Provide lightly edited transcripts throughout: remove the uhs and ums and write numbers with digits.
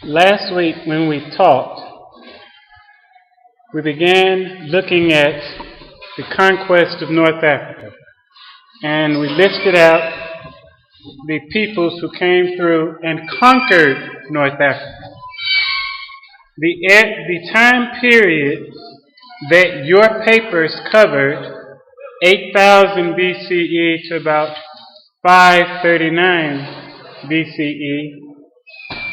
Last week when we talked, we began looking at the conquest of North Africa. And we listed out the peoples who came through and conquered North Africa. The time period that your papers covered, 8000 BCE to about 539 BCE,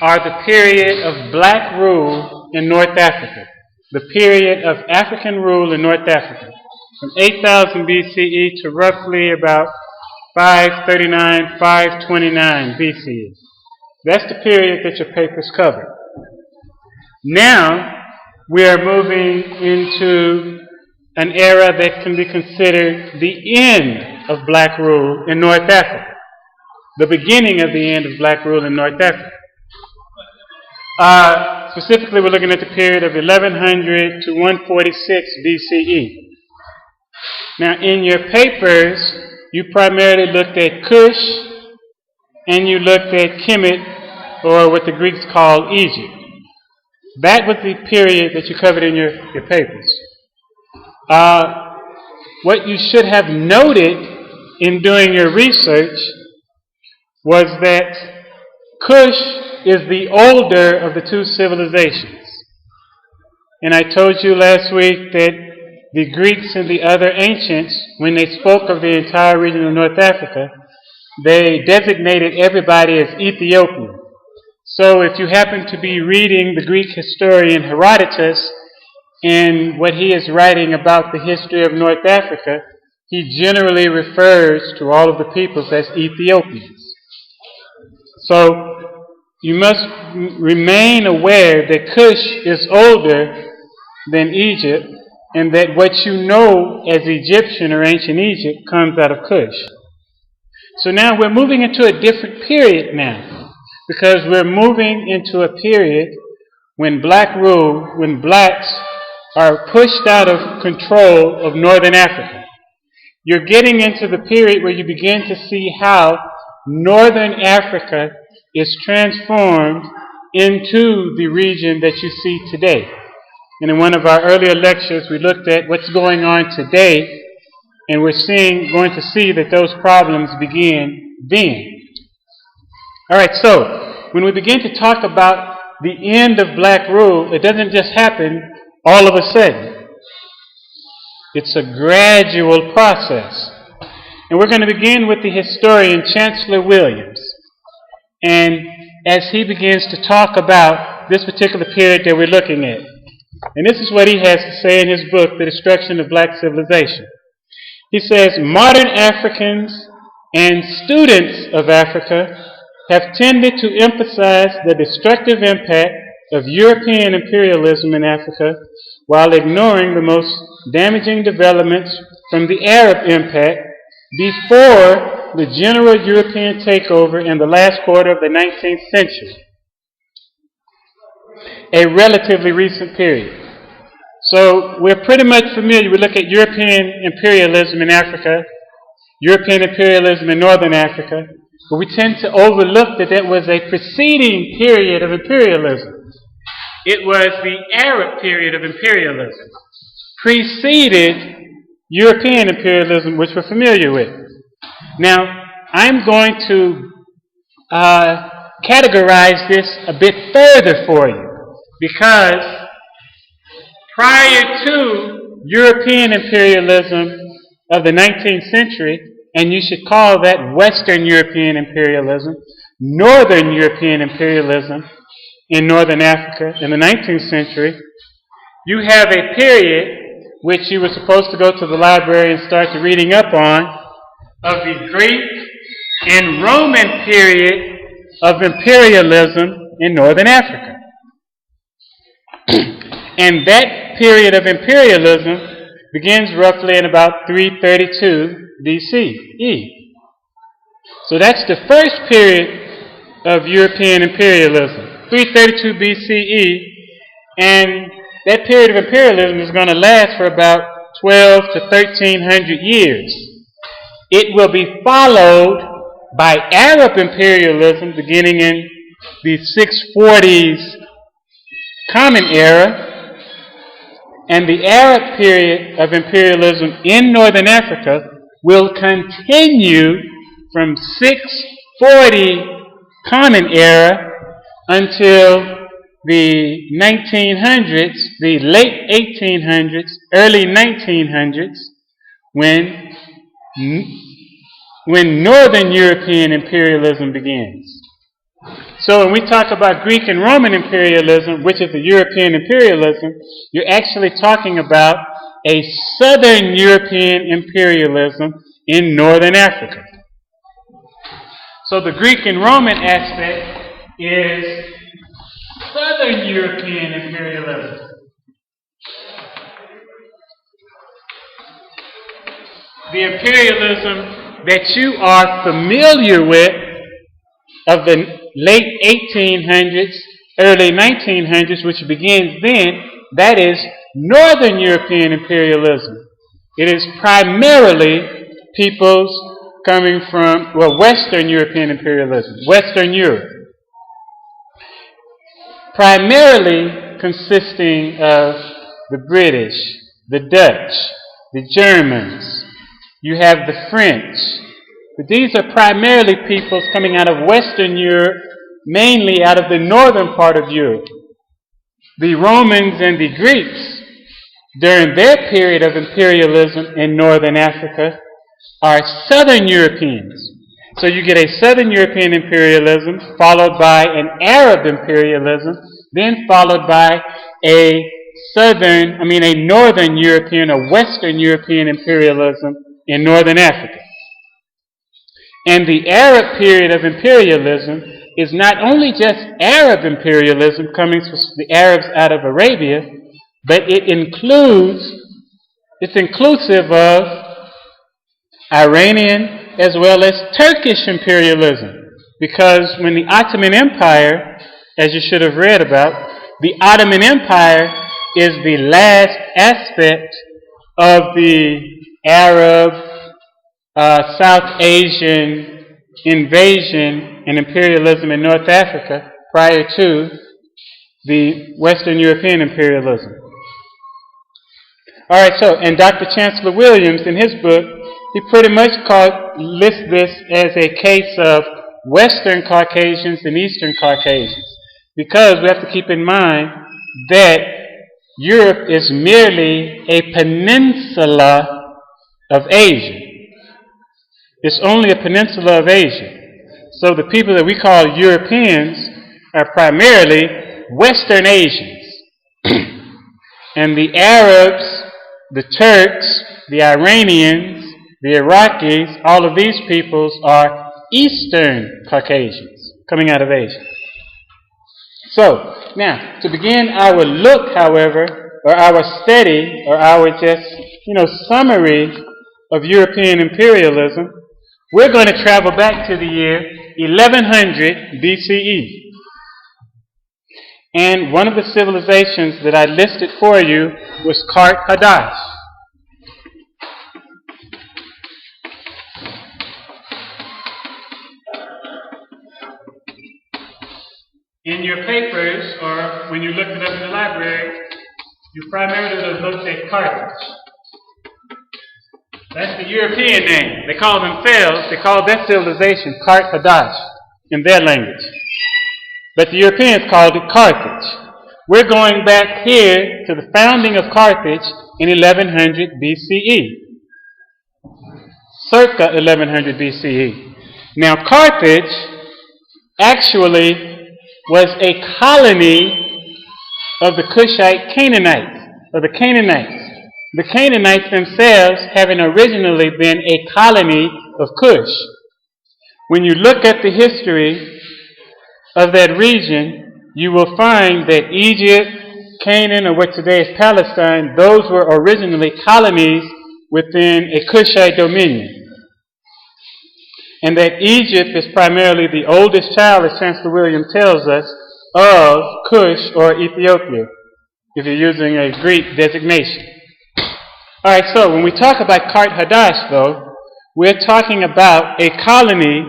are the period of black rule in North Africa. The period of African rule in North Africa. From 8000 BCE to roughly about 539, 529 BCE. That's the period that your papers cover. Now, we are moving into an era that can be considered the end of black rule in North Africa. The beginning of the end of black rule in North Africa. Specifically, we're looking at the period of 1100 to 146 BCE. Now, in your papers, you primarily looked at Kush, and you looked at Kemet, or what the Greeks call Egypt. That was the period that you covered in your papers. What you should have noted in doing your research was that Kush is the older of the two civilizations. And I told you last week that the Greeks and the other ancients, when they spoke of the entire region of North Africa, they designated everybody as Ethiopian. So if you happen to be reading the Greek historian Herodotus and what he is writing about the history of North Africa, he generally refers to all of the peoples as Ethiopians. So you must remain aware that Kush is older than Egypt, and that what you know as Egyptian or ancient Egypt comes out of Kush. So now we're moving into a different period now, because we're moving into a period when black rule, when blacks are pushed out of control of Northern Africa. You're getting into the period where you begin to see how Northern Africa is transformed into the region that you see today. And in one of our earlier lectures, we looked at what's going on today, and we're going to see that those problems begin then. All right, so when we begin to talk about the end of black rule, it doesn't just happen all of a sudden. It's a gradual process. And we're going to begin with the historian Chancellor Williams. And as he begins to talk about this particular period that we're looking at. And this is what he has to say in his book, The Destruction of Black Civilization. He says, modern Africans and students of Africa have tended to emphasize the destructive impact of European imperialism in Africa while ignoring the most damaging developments from the Arab impact before the general European takeover in the last quarter of the 19th century. A relatively recent period. So we're pretty much familiar. We look at European imperialism in Africa, European imperialism in Northern Africa, but we tend to overlook that that was a preceding period of imperialism. It was the Arab period of imperialism, preceded European imperialism, which we're familiar with. Now, I'm going to categorize this a bit further for you, because prior to European imperialism of the 19th century, and you should call that Western European imperialism, Northern European imperialism in Northern Africa in the 19th century, you have a period which you were supposed to go to the library and start reading up on, of the Greek and Roman period of imperialism in Northern Africa. And that period of imperialism begins roughly in about 332 BCE. So that's the first period of European imperialism, 332 BCE, and that period of imperialism is going to last for about 12 to 1300 years. It will be followed by Arab imperialism beginning in the 640s Common Era, and the Arab period of imperialism in Northern Africa will continue from 640 Common Era until the 1900s, the late 1800s, early 1900s, when Northern European imperialism begins. So when we talk about Greek and Roman imperialism, which is the European imperialism, you're actually talking about a Southern European imperialism in Northern Africa. So the Greek and Roman aspect is Southern European imperialism. The imperialism that you are familiar with of the late 1800s, early 1900s, which begins then, that is Northern European imperialism. It is primarily peoples coming from, Western European imperialism, Western Europe. Primarily consisting of the British, the Dutch, the Germans. You have the French. But these are primarily peoples coming out of Western Europe, mainly out of the northern part of Europe. The Romans and the Greeks, during their period of imperialism in Northern Africa, are Southern Europeans. So you get a Southern European imperialism, followed by an Arab imperialism, then followed by a Northern European or Western European imperialism in Northern Africa. And the Arab period of imperialism is not only just Arab imperialism coming from the Arabs out of Arabia, but it's inclusive of Iranian as well as Turkish imperialism. Because when the Ottoman Empire, as you should have read about, the Ottoman Empire is the last aspect of the Arab, South Asian invasion and imperialism in North Africa prior to the Western European imperialism. All right, and Dr. Chancellor Williams, in his book, he pretty much lists this as a case of Western Caucasians and Eastern Caucasians, because we have to keep in mind that Europe is merely a peninsula of Asia. It's only a peninsula of Asia. So the people that we call Europeans are primarily Western Asians. And the Arabs, the Turks, the Iranians, the Iraqis, all of these peoples are Eastern Caucasians coming out of Asia. So, now, to begin our look, however, or our study, or our summary of European imperialism, we're going to travel back to the year 1100 BCE. And one of the civilizations that I listed for you was Kart Hadasht. In your papers, or when you looked it up in the library, you primarily looked at Carthage. That's the European name. They call that civilization Kart Hadasht in their language. But the Europeans called it Carthage. We're going back here to the founding of Carthage in 1100 BCE. Circa 1100 BCE. Now Carthage actually was a colony of the Cushite Canaanites, or the Canaanites. The Canaanites themselves having originally been a colony of Cush. When you look at the history of that region, you will find that Egypt, Canaan, or what today is Palestine, those were originally colonies within a Cushite dominion. And that Egypt is primarily the oldest child, as Chancellor Williams tells us, of Cush or Ethiopia, if you're using a Greek designation. All right, so when we talk about Kart Hadasht, though, we're talking about a colony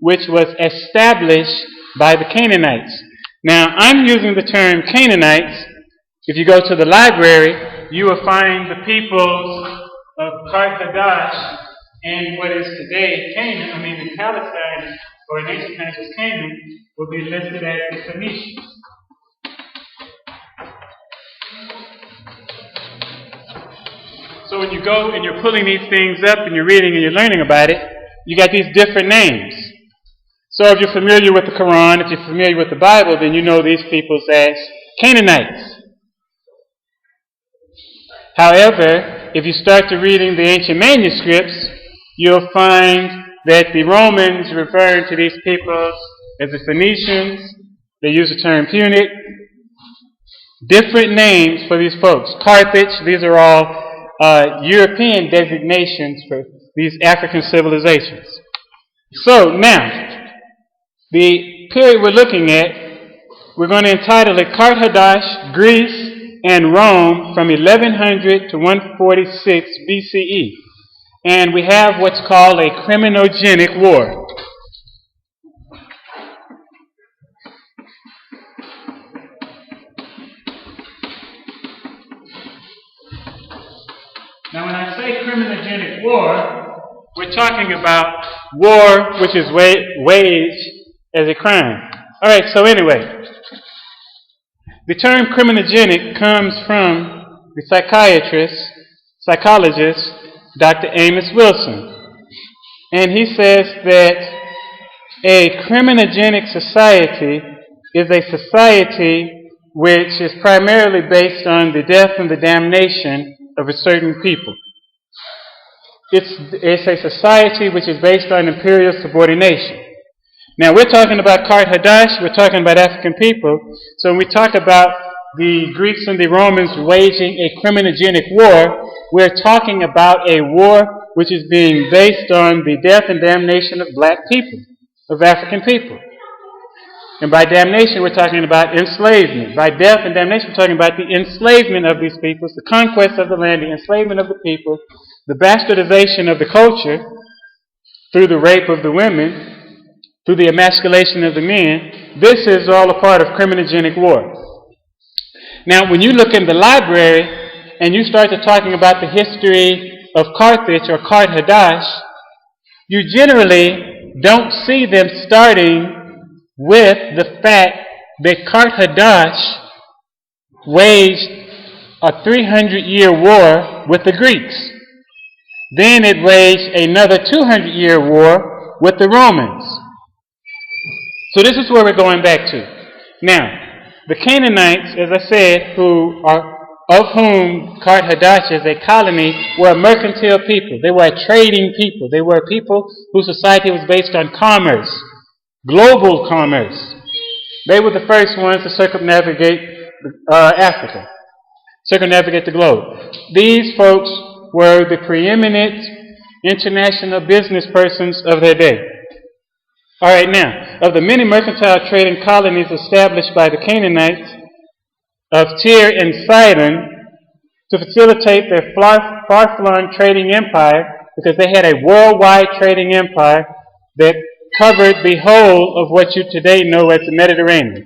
which was established by the Canaanites. Now, I'm using the term Canaanites. If you go to the library, you will find the peoples of Hadasht and what is today Canaan, in Palestine, or in ancient times was Canaan, will be listed as the Phoenicians. So when you go and you're pulling these things up and you're reading and you're learning about it, you got these different names. So if you're familiar with the Quran, if you're familiar with the Bible, then you know these peoples as Canaanites. However, if you start to reading the ancient manuscripts, you'll find that the Romans referring to these peoples as the Phoenicians. They use the term Punic. Different names for these folks. Carthage, these are all European designations for these African civilizations. So now, the period we're looking at, we're going to entitle it Hadasht, Greece, and Rome from 1100 to 146 BCE. And we have what's called a Criminogenic War. Now, when I say criminogenic war, we're talking about war which is waged as a crime. All right, so anyway, the term criminogenic comes from the psychologist, Dr. Amos Wilson. And he says that a criminogenic society is a society which is primarily based on the death and the damnation of a certain people. It's a society which is based on imperial subordination. Now, we're talking about Hadasht, we're talking about African people. So when we talk about the Greeks and the Romans waging a criminogenic war, we're talking about a war which is being based on the death and damnation of black people, of African people. And by damnation, we're talking about enslavement. By death and damnation, we're talking about the enslavement of these peoples, the conquest of the land, the enslavement of the people, the bastardization of the culture through the rape of the women, through the emasculation of the men. This is all a part of criminogenic war. Now, when you look in the library and you start to talking about the history of Carthage or Hadasht, you generally don't see them starting with the fact that Hadasht waged a 300-year war with the Greeks. Then it waged another 200-year war with the Romans. So this is where we're going back to. Now, the Canaanites, as I said, of whom Hadasht is a colony, were a mercantile people. They were a trading people. They were a people whose society was based on commerce. Global commerce. They were the first ones to circumnavigate Africa, circumnavigate the globe. These folks were the preeminent international business persons of their day. All right, now, of the many mercantile trading colonies established by the Canaanites of Tyre and Sidon to facilitate their far-flung trading empire, because they had a worldwide trading empire that covered the whole of what you today know as the Mediterranean.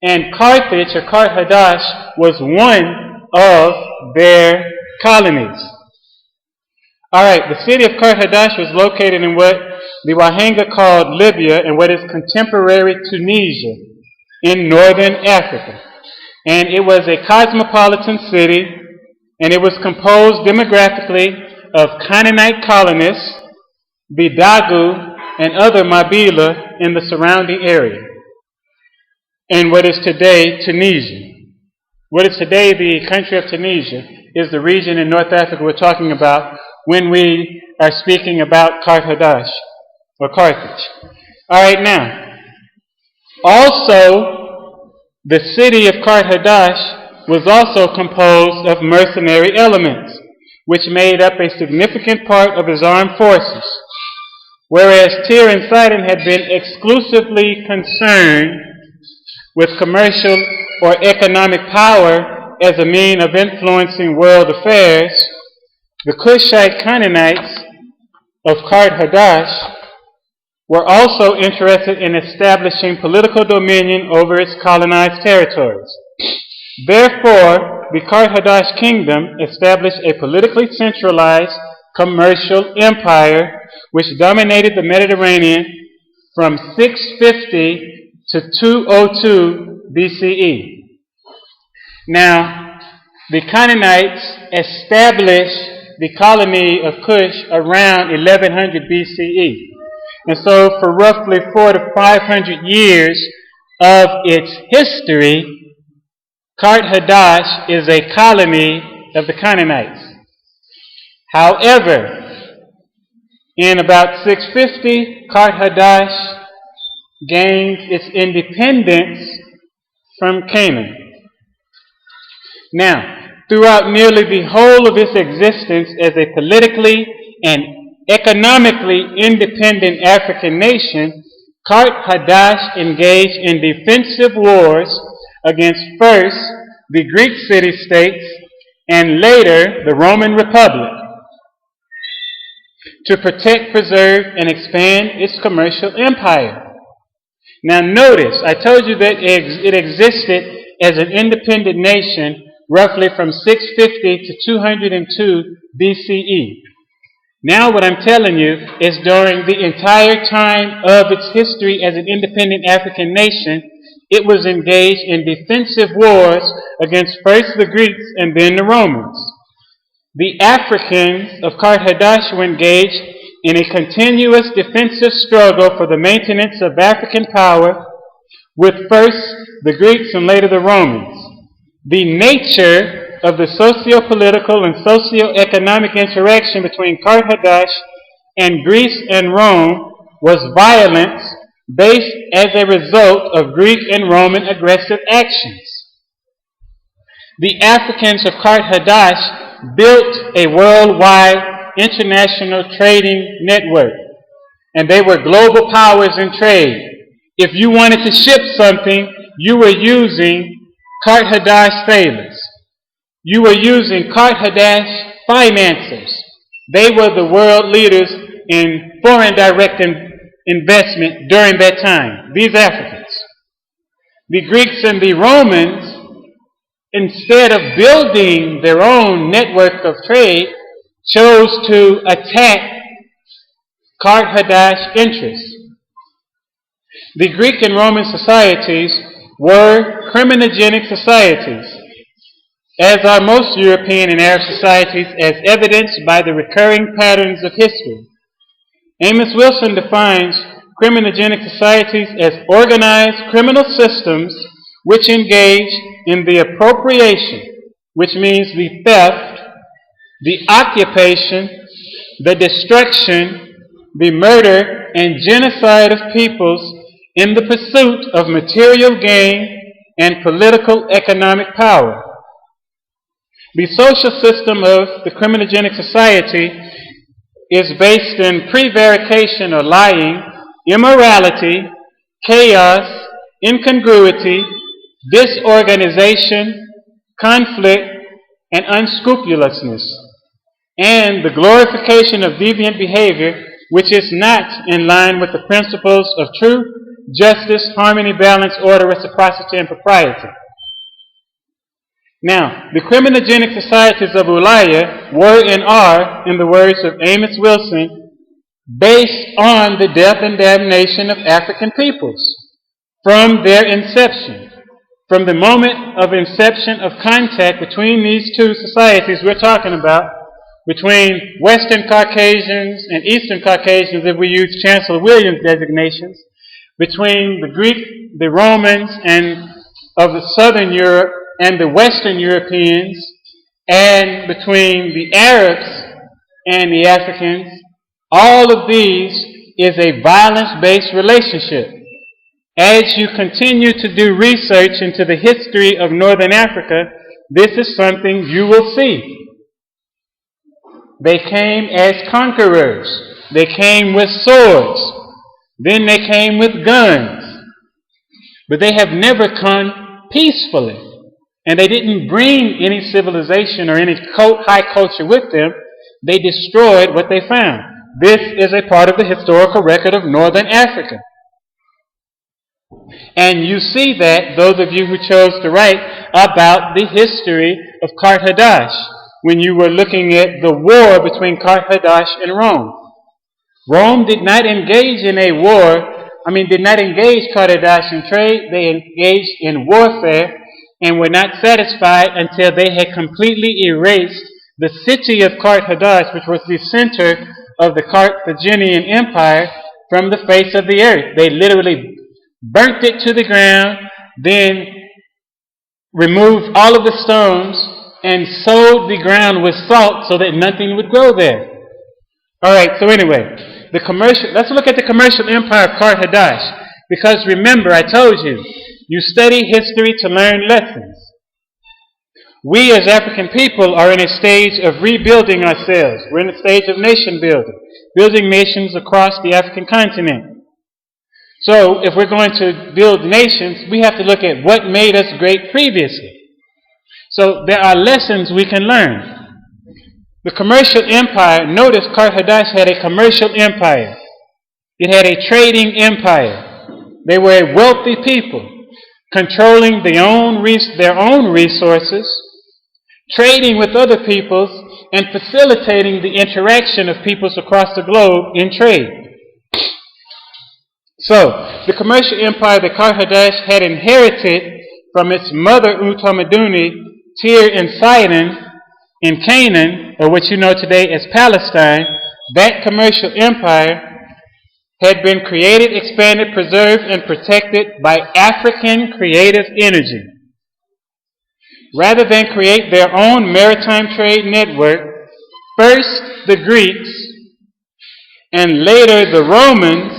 And Carthage, or Hadasht, was one of their colonies. All right, the city of Hadasht was located in what the Wahanga called Libya and what is contemporary Tunisia in northern Africa. And it was a cosmopolitan city, and it was composed demographically of Canaanite colonists, the Dagu, and other Mabila in the surrounding area, and what is today Tunisia. What is today the country of Tunisia is the region in North Africa we're talking about when we are speaking about Hadasht or Carthage. All right, now, also the city of Hadasht was also composed of mercenary elements, which made up a significant part of his armed forces. Whereas Tyre and Sidon had been exclusively concerned with commercial or economic power as a means of influencing world affairs, the Cushite Canaanites of Hadasht were also interested in establishing political dominion over its colonized territories. Therefore, the Kart-Hadasht Kingdom established a politically centralized commercial empire which dominated the Mediterranean from 650 to 202 BCE. Now, the Canaanites established the colony of Kush around 1100 BCE. And so for roughly 400 to 500 years of its history, Kart-Hadasht is a colony of the Canaanites. However, in about 650, Kart-Hadasht gained its independence from Canaan. Now, throughout nearly the whole of its existence as a politically and economically independent African nation, Kart-Hadasht engaged in defensive wars against first the Greek city-states and later the Roman Republic to protect, preserve, and expand its commercial empire. Now notice, I told you that it existed as an independent nation roughly from 650 to 202 BCE. Now what I'm telling you is during the entire time of its history as an independent African nation, it was engaged in defensive wars against first the Greeks and then the Romans. The Africans of Kart-Hadasht were engaged in a continuous defensive struggle for the maintenance of African power with first the Greeks and later the Romans. The nature of the socio-political and socio-economic interaction between Kart-Hadasht and Greece and Rome was violence based as a result of Greek and Roman aggressive actions. The Africans of Kart-Hadasht built a worldwide international trading network, and they were global powers in trade. If you wanted to ship something, you were using Kart-Hadasht sailors. You were using Kart-Hadasht financiers. They were the world leaders in foreign direct investment during that time, these Africans. The Greeks and the Romans, instead of building their own network of trade, chose to attack Kart-Hadasht interests. The Greek and Roman societies were criminogenic societies, as are most European and Arab societies, as evidenced by the recurring patterns of history. Amos Wilson defines criminogenic societies as organized criminal systems which engage in the appropriation, which means the theft, the occupation, the destruction, the murder, and genocide of peoples in the pursuit of material gain and political economic power. The social system of the criminogenic society is based in prevarication or lying, immorality, chaos, incongruity, disorganization, conflict, and unscrupulousness, and the glorification of deviant behavior which is not in line with the principles of truth, justice, harmony, balance, order, reciprocity, and propriety. Now, the criminogenic societies of Ulaya were and are, in the words of Amos Wilson, based on the death and damnation of African peoples from their inception. From the moment of inception of contact between these two societies we're talking about, between Western Caucasians and Eastern Caucasians, if we use Chancellor Williams' designations, between the Greek, the Romans, and of the Southern Europe, and the Western Europeans, and between the Arabs and the Africans, all of these is a violence-based relationship. As you continue to do research into the history of Northern Africa, this is something you will see. They came as conquerors. They came with swords. Then they came with guns. But they have never come peacefully. And they didn't bring any civilization or any high culture with them. They destroyed what they found. this is a part of the historical record of Northern Africa. And you see that, those of you who chose to write about the history of Kart Hadasht, when you were looking at the war between Kart Hadasht and Rome. Rome did not engage in a war, did not engage Kart Hadasht in trade. They engaged in warfare and were not satisfied until they had completely erased the city of Kart Hadasht, which was the center of the Carthaginian Empire, from the face of the earth. They literally burnt it to the ground, then removed all of the stones and sowed the ground with salt so that nothing would grow there. Alright, so anyway, let's look at the commercial empire of Kart Hadasht. Because remember, I told you, you study history to learn lessons. We as African people are in a stage of rebuilding ourselves. We're in a stage of nation building, building nations across the African continent. So if we're going to build nations, we have to look at what made us great previously. So there are lessons we can learn. The commercial empire, notice Kart Hadasht had a commercial empire. It had a trading empire. They were a wealthy people, controlling their own resources, trading with other peoples, and facilitating the interaction of peoples across the globe in trade. So, the commercial empire that Kart Hadasht had inherited from its mother Utamaduni, Tyre and Sidon, in Canaan, or what you know today as Palestine, that commercial empire had been created, expanded, preserved, and protected by African creative energy. Rather than create their own maritime trade network, first the Greeks and later the Romans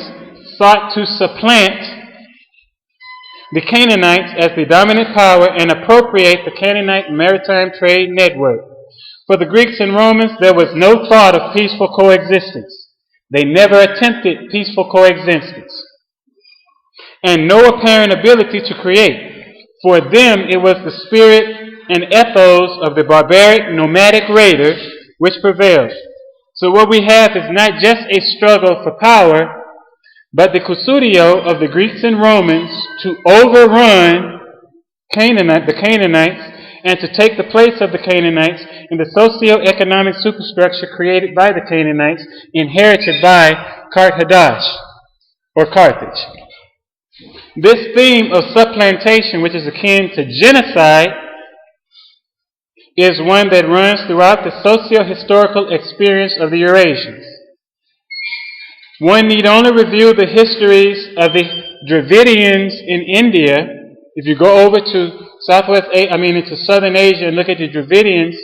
sought to supplant the Canaanites as the dominant power and appropriate the Canaanite maritime trade network. For the Greeks and Romans, there was no thought of peaceful coexistence. They never attempted peaceful coexistence, and no apparent ability to create. For them, it was the spirit and ethos of the barbaric nomadic raider which prevailed. So what we have is not just a struggle for power, but the kusudio of the Greeks and Romans to overrun the Canaanites, and to take the place of the Canaanites in the socio-economic superstructure created by the Canaanites, inherited by Kart Hadasht, or Carthage. This theme of supplantation, which is akin to genocide, is one that runs throughout the socio-historical experience of the Eurasians. One need only review the histories of the Dravidians in India. If you go over to into Southern Asia and look at the Dravidians,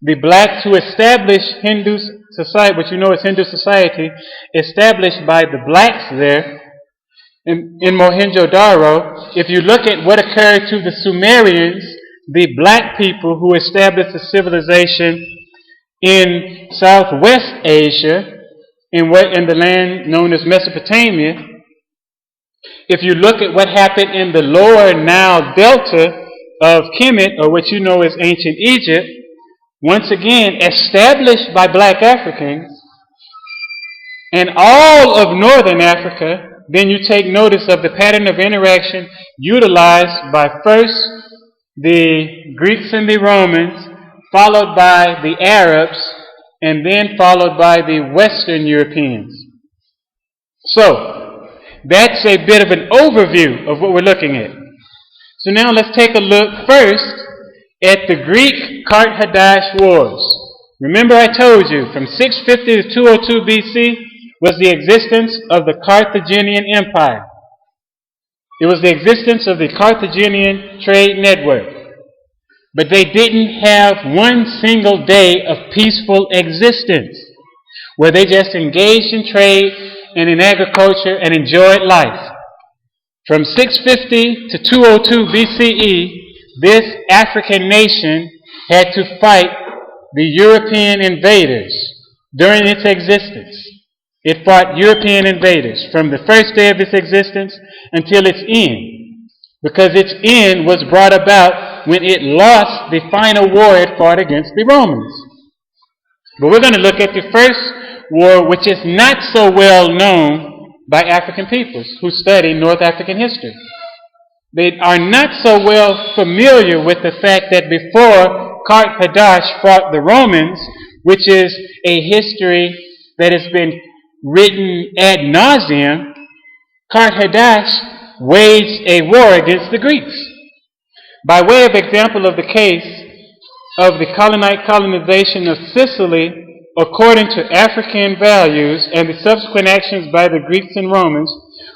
the blacks who established Hindu society, what you know as Hindu society, established by the blacks there in Mohenjo-Daro. If you look at what occurred to the Sumerians, the black people who established the civilization in Southwest Asia, in the land known as Mesopotamia, if you look at what happened in the lower Nile Delta of Kemet, or what you know as ancient Egypt, once again established by black Africans, and all of northern Africa, then you take notice of the pattern of interaction utilized by first the Greeks and the Romans, followed by the Arabs, and then followed by the Western Europeans. So, that's a bit of an overview of what we're looking at. So now let's take a look first at the Greek Kart Hadasht Wars. Remember I told you from 650 to 202 BC was the existence of the Carthaginian Empire. It was the existence of the Carthaginian trade network. But they didn't have one single day of peaceful existence where they just engaged in trade and in agriculture and enjoyed life. From 650 to 202 BCE, this African nation had to fight the European invaders during its existence. It fought European invaders from the first day of its existence until its end, because its end was brought about when it lost the final war it fought against the Romans. But we're going to look at the first war which is not so well known by African peoples who study North African history. They are not so well familiar with the fact that before Kart Hadasht fought the Romans, which is a history that has been written ad nauseum, Kart Hadasht waged a war against the Greeks. By way of example of the case of the colonization of Sicily according to African values and the subsequent actions by the Greeks and Romans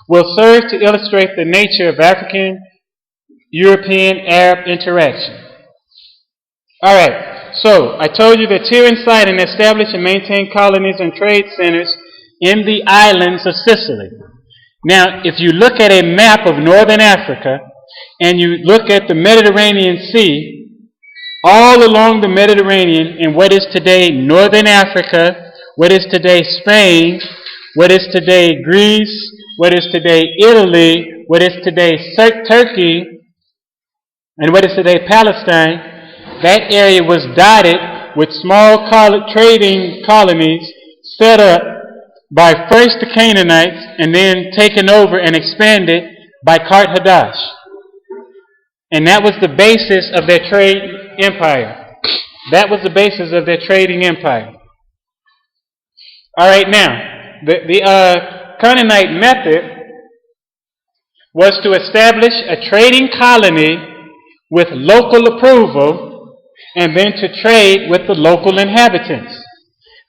will serve to illustrate the nature of African, European, Arab interaction. All right, so I told you that Tyr and Sidon established and maintained colonies and trade centers in the islands of Sicily. Now, if you look at a map of northern Africa and you look at the Mediterranean Sea, all along the Mediterranean in what is today northern Africa, what is today Spain, what is today Greece, what is today Italy, what is today Turkey, and what is today Palestine, that area was dotted with small trading colonies set up by first the Canaanites and then taken over and expanded by Kart Hadasht. And that was the basis of their trade empire. That was the basis of their trading empire. All right, now, the Canaanite method was to establish a trading colony with local approval and then to trade with the local inhabitants.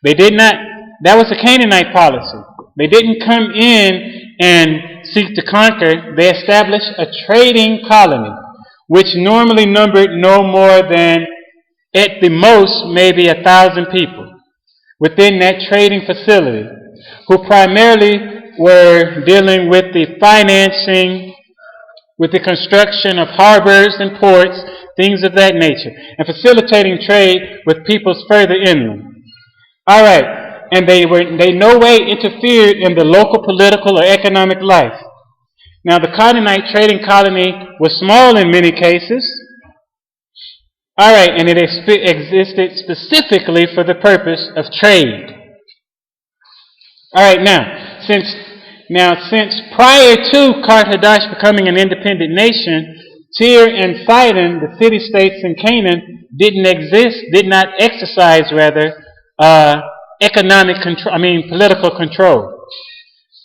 They did not, that was the Canaanite policy. They didn't come in and seek to conquer. They established a trading colony, which normally numbered no more than, at the most, maybe 1,000 people within that trading facility, who primarily were dealing with the financing, with the construction of harbors and ports, things of that nature, and facilitating trade with peoples further inland. All right, and they no way interfered in the local political or economic life. Now, the Canaanite trading colony was small in many cases. All right, and it existed specifically for the purpose of trade. All right, now, since prior to Kart Hadasht becoming an independent nation, Tyr and Sidon, the city-states in Canaan, did not exercise political control.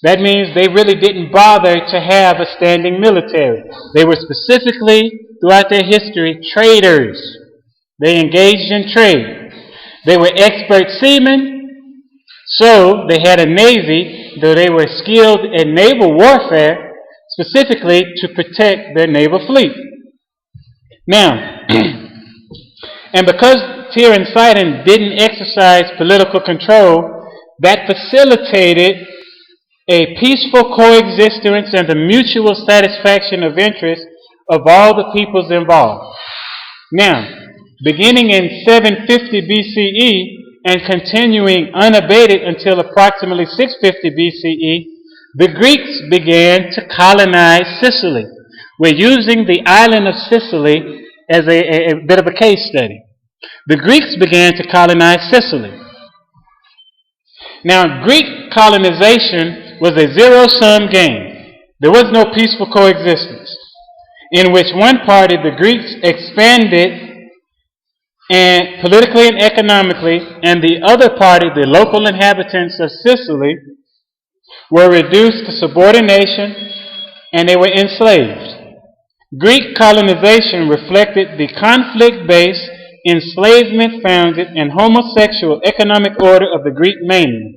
That means they really didn't bother to have a standing military. They were specifically, throughout their history, traders. They engaged in trade. They were expert seamen, so they had a navy, though they were skilled in naval warfare, specifically to protect their naval fleet. Now, and because Tyr and Sidon didn't exercise political control, that facilitated a peaceful coexistence and the mutual satisfaction of interest of all the peoples involved. Now, beginning in 750 BCE and continuing unabated until approximately 650 BCE, the Greeks began to colonize Sicily. We're using the island of Sicily as a bit of a case study. The Greeks began to colonize Sicily. Now, Greek colonization was a zero-sum game. There was no peaceful coexistence in which one party, the Greeks, expanded and politically and economically, and the other party, the local inhabitants of Sicily, were reduced to subordination and they were enslaved. Greek colonization reflected the conflict-based, enslavement-founded, and homosexual economic order of the Greek mainland.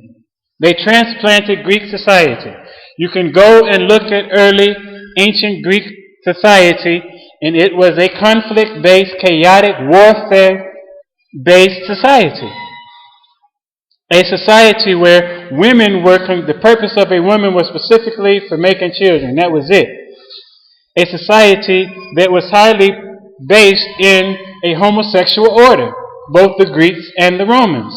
They transplanted Greek society. You can go and look at early ancient Greek society, and it was a conflict-based, chaotic, warfare-based society. A society where women were, the purpose of a woman was specifically for making children. That was it. A society that was highly based in a homosexual order, both the Greeks and the Romans.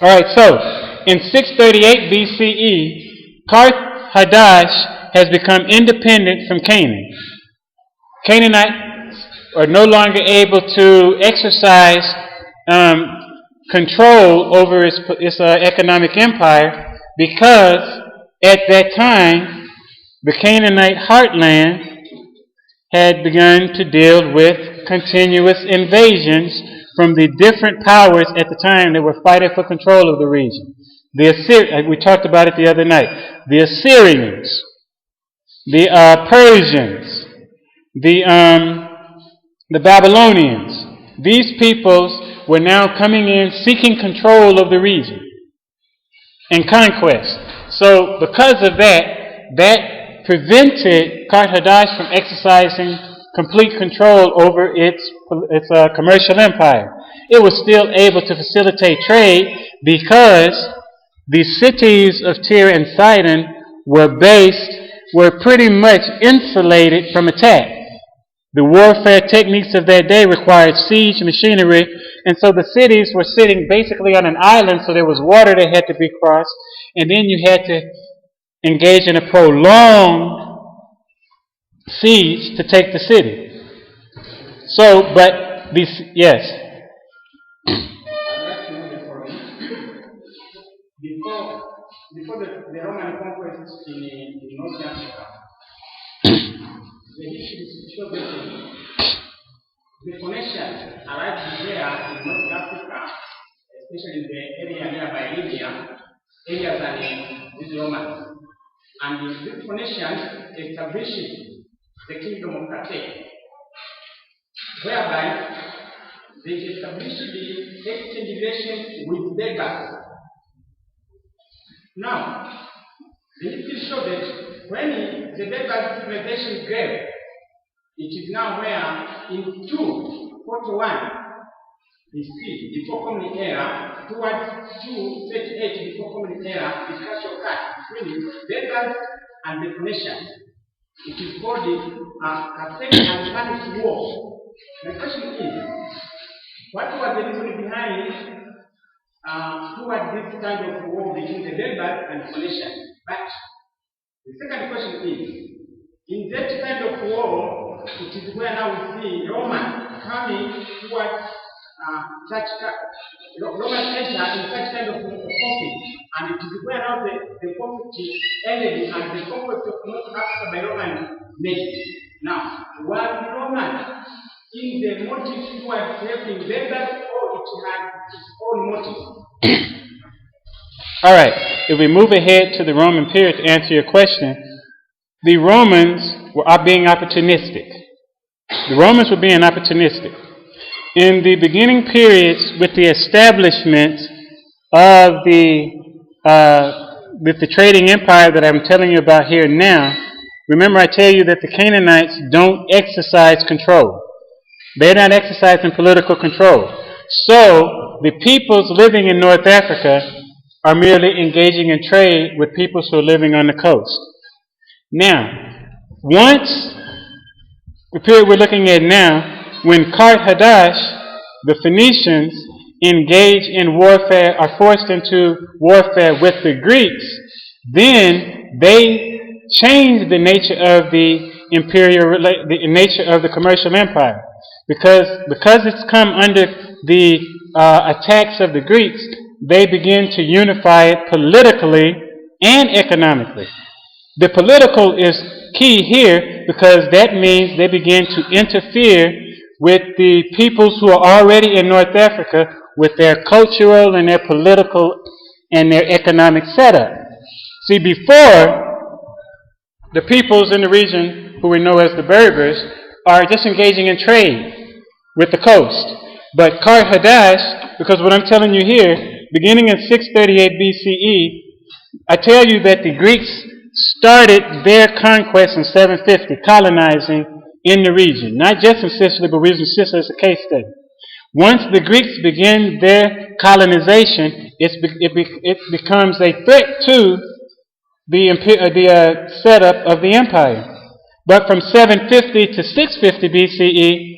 All right, so in 638 BCE, Kart Hadasht has become independent from Canaan. Canaanites are no longer able to exercise control over its economic empire, because at that time the Canaanite heartland had begun to deal with continuous invasions from the different powers at the time that were fighting for control of the region. We talked about it the other night. The Assyrians, the Persians, the Babylonians. These peoples were now coming in seeking control of the region and conquest. So because of that prevented Hadasht from exercising complete control over its commercial empire. It was still able to facilitate trade because the cities of Tyre and Sidon were pretty much insulated from attack. The warfare techniques of that day required siege machinery, and so the cities were sitting basically on an island, so there was water that had to be crossed, and then you had to engage in a prolonged siege to take the city. So, but these, yes. Before the Roman conquest in North Africa, the history shows that the Phoenicians arrived there in North Africa, especially in the area nearby Libya, areas than these Romans. And the Phoenicians established the kingdom of Kart, whereby they established the exchange relation with beggars. Now, the history shows that when the beggar civilization grew, it is now where in 241 BC, before Common Era, towards 238 before Common Era, the clash occurred between beggars and the Phoenicians. It is called the Kaskazini and Spanish War. The question is, what was the reason behind towards this kind of war between the beggars and Phoenicians? But the second question is, in that kind of war, it is where now we see Romans coming towards Romans enter in such kind of conflict, and it is where now the conflict ended and the conquest of North Africa by Roman made. Now, was Roman in the motive towards helping beggars, or it had its own motive? All right, if we move ahead to the Roman period to answer your question, the Romans are being opportunistic. The Romans were being opportunistic. In the beginning periods, with the establishment of with the trading empire that I'm telling you about here now, remember I tell you that the Canaanites don't exercise control. They're not exercising political control. So the peoples living in North Africa are merely engaging in trade with peoples who are living on the coast. Now, once the period we're looking at now, when Hadasht, the Phoenicians, engage in warfare, are forced into warfare with the Greeks, then they change the nature of the nature of the commercial empire. Because it's come under the attacks of the Greeks, they begin to unify it politically and economically. The political is key here because that means they begin to interfere with the peoples who are already in North Africa with their cultural and their political and their economic setup. See, before, the peoples in the region who we know as the Berbers are just engaging in trade with the coast. But Hadasht, because what I'm telling you here, beginning in 638 BCE, I tell you that the Greeks started their conquest in 750, colonizing in the region. Not just in Sicily, but we're using Sicily as a case study. Once the Greeks begin their colonization, it becomes a threat to the setup of the empire. But from 750 to 650 BCE,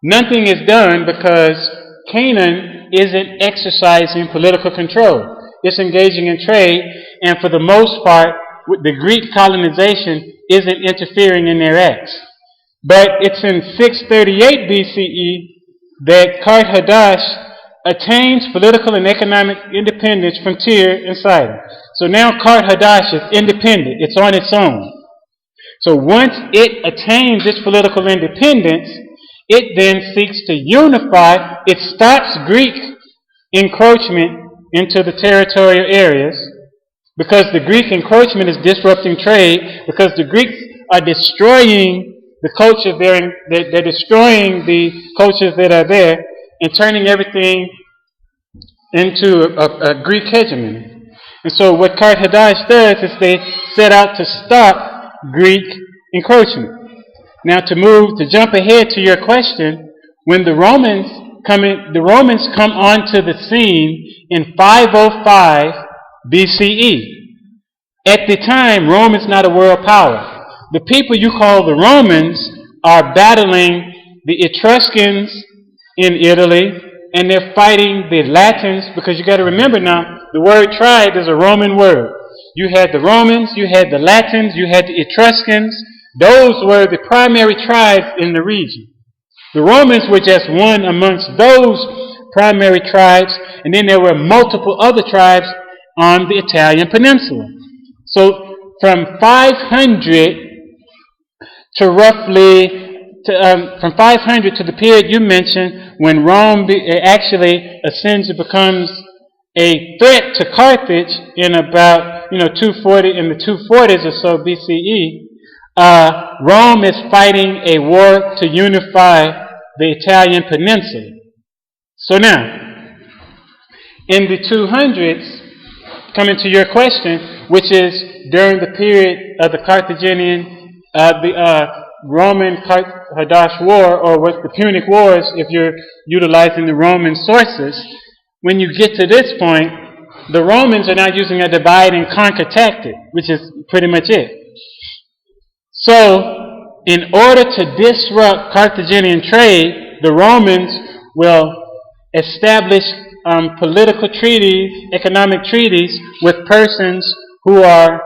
nothing is done because Canaan isn't exercising political control. It's engaging in trade, and for the most part, the Greek colonization isn't interfering in their acts. But it's in 638 BCE that Hadasht attains political and economic independence from Tyre and Sidon. So now Kart Hadasht is independent. It's on its own. So once it attains its political independence, it then seeks to unify. It stops Greek encroachment into the territorial areas, because the Greek encroachment is disrupting trade, because the Greeks are destroying the culture there, they're destroying the cultures that are there and turning everything into a Greek hegemony. And so what Kart Hadasht does is they set out to stop Greek encroachment. Now to jump ahead to your question, when the Romans come onto the scene in 505 BCE. At the time, Rome is not a world power. The people you call the Romans are battling the Etruscans in Italy, and they're fighting the Latins, because you got to remember now, the word tribe is a Roman word. You had the Romans, you had the Latins, you had the Etruscans. Those were the primary tribes in the region. The Romans were just one amongst those primary tribes, and then there were multiple other tribes on the Italian peninsula. So from 500 to from 500 to the period you mentioned, when Rome actually ascends and becomes a threat to Carthage in about 240, in the 240s or so BCE, Rome is fighting a war to unify the Italian peninsula. So now, in the 200s, coming to your question, which is during the period of the Carthaginian, the Roman Hadasht War, or what the Punic Wars, if you're utilizing the Roman sources, when you get to this point, the Romans are now using a divide and conquer tactic, which is pretty much it. So, in order to disrupt Carthaginian trade, the Romans will establish political treaties, economic treaties with persons who are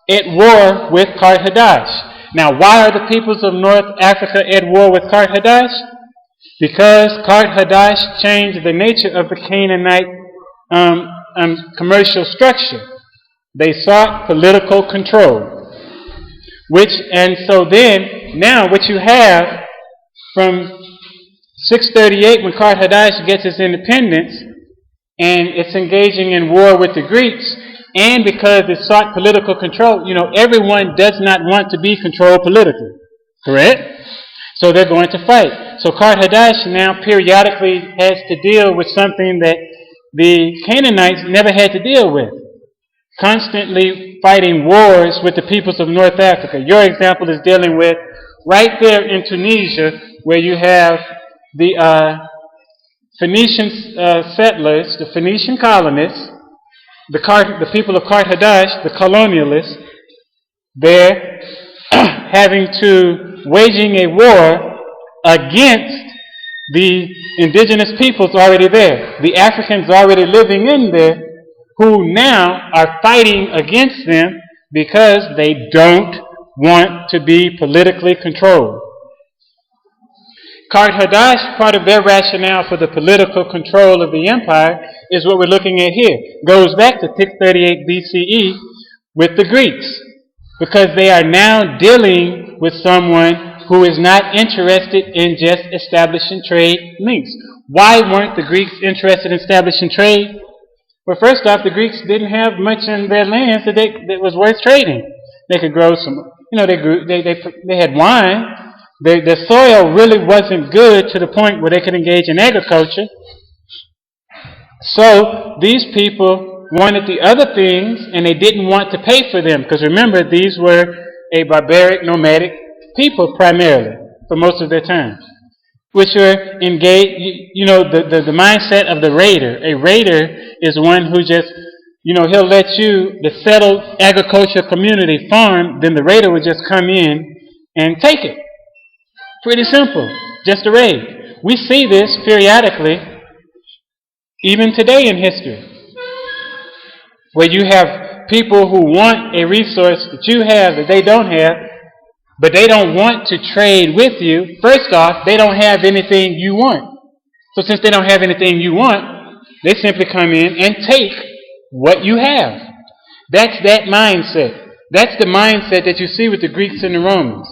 at war with Kart Hadasht. Now, why are the peoples of North Africa at war with Kart Hadasht? Because Kart Hadasht changed the nature of the Canaanite commercial structure. They sought political control. So then, now what you have from 638, when Kart Hadasht gets its independence, and it's engaging in war with the Greeks, and because it sought political control, everyone does not want to be controlled politically. Correct? So they're going to fight. So Kart Hadasht now periodically has to deal with something that the Canaanites never had to deal with. Constantly fighting wars with the peoples of North Africa. Your example is dealing with right there in Tunisia, where you have the Phoenician settlers, the Phoenician colonists, the people of Kart Hadasht, the colonialists, they're waging a war against the indigenous peoples already there. The Africans already living in there, who now are fighting against them because they don't want to be politically controlled. Kart Hadasht, part of their rationale for the political control of the empire is what we're looking at here. Goes back to 638 BCE with the Greeks, because they are now dealing with someone who is not interested in just establishing trade links. Why weren't the Greeks interested in establishing trade? Well, first off, the Greeks didn't have much in their lands that was worth trading. They could grow some, they had wine. Their soil really wasn't good to the point where they could engage in agriculture. So these people wanted the other things, and they didn't want to pay for them, because remember, these were a barbaric, nomadic people primarily for most of their time, which were engaged. The mindset of the raider. A raider is one who just, he'll let the settled agricultural community farm, then the raider would just come in and take it. Pretty simple, just a raid. We see this periodically, even today in history, where you have people who want a resource that you have that they don't have, but they don't want to trade with you. First off, they don't have anything you want. So since they don't have anything you want, They simply come in and take what you have. That's that mindset. That's the mindset that you see with the Greeks and the Romans.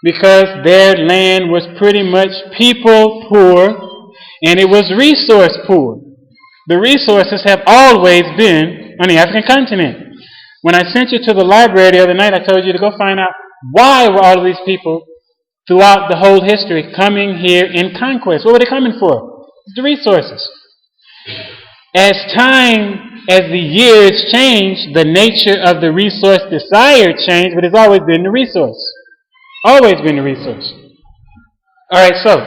Because their land was pretty much people poor and it was resource poor. The resources have always been on the African continent. When I sent you to the library the other night, I told you to go find out why were all of these people throughout the whole history coming here in conquest. What were they coming for? The resources. As the years change, the nature of the resource desire changed, but it's always been the resource. Always been the resource. Alright, so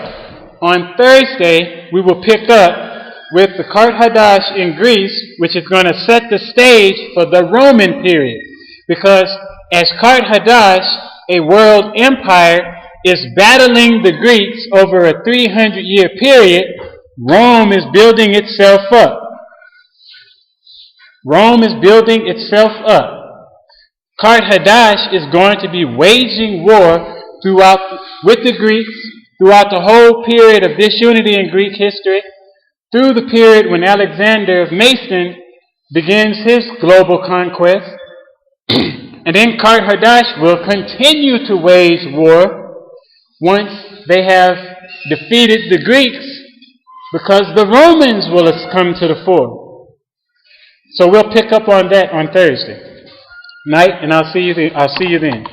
on Thursday we will pick up with the Kart Hadasht in Greece, which is going to set the stage for the Roman period. Because as Kart Hadasht, a world empire, is battling the Greeks over a 300-year period, Rome is building itself up. Rome is building itself up. Kart Hadasht is going to be waging war with the Greeks throughout the whole period of disunity in Greek history, through the period when Alexander of Macedon begins his global conquest. And then Kart Hadasht will continue to wage war once they have defeated the Greeks, because the Romans will have come to the fore. So we'll pick up on that on Thursday night, and I'll see you then.